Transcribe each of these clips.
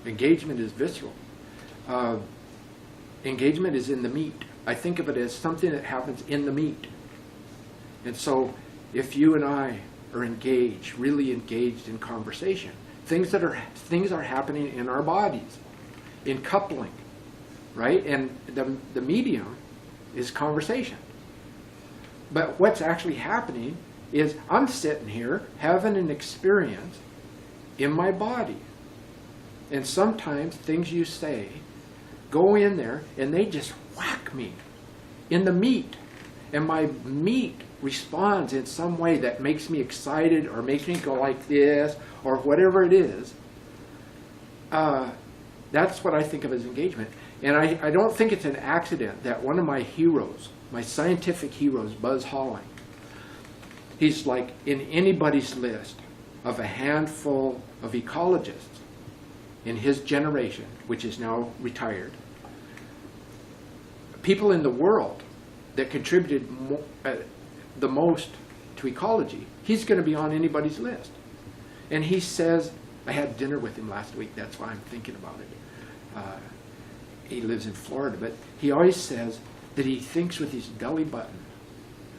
Engagement is visceral. Engagement is in the meat. I think of it as something that happens in the meat. And so if you and I are engaged, really engaged in conversation, things are happening in our bodies, in coupling, right? And the medium is conversation. But what's actually happening is I'm sitting here having an experience in my body. And sometimes things you say go in there and they just whack me in the meat. And my meat responds in some way that makes me excited or makes me go like this or whatever it is. That's what I think of as engagement. And I don't think it's an accident that one of my heroes, my scientific heroes, Buzz Halling, he's like in anybody's list of a handful of ecologists in his generation, which is now retired, people in the world that contributed the most to ecology, he's going to be on anybody's list. And he says, I had dinner with him last week, that's why I'm thinking about it. He lives in Florida, but he always says that he thinks with his belly button,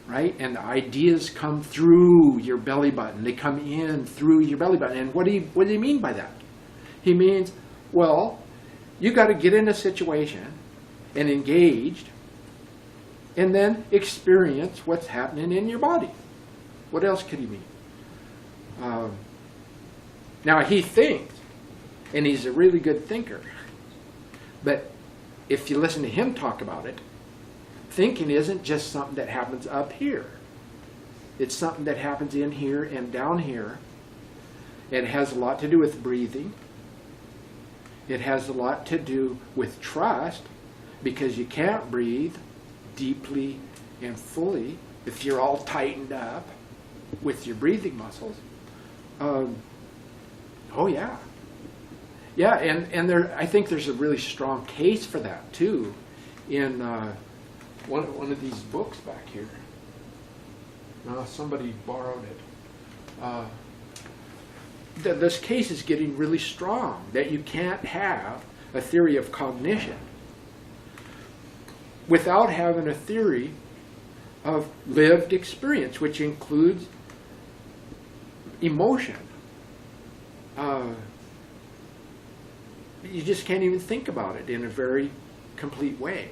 right? And the ideas come through your belly button. They come in through your belly button. And what do you mean by that? He means, well, you got to get in a situation and engaged and then experience what's happening in your body. What else could he mean? Now, he thinks, and he's a really good thinker, but if you listen to him talk about it, thinking isn't just something that happens up here. It's something that happens in here and down here. It has a lot to do with breathing. It has a lot to do with trust, because you can't breathe deeply and fully if you're all tightened up with your breathing muscles. Oh yeah. Yeah, and I think there's a really strong case for that too in one of these books back here. Somebody borrowed it. This case is getting really strong, that you can't have a theory of cognition without having a theory of lived experience, which includes emotion. You just can't even think about it in a very complete way.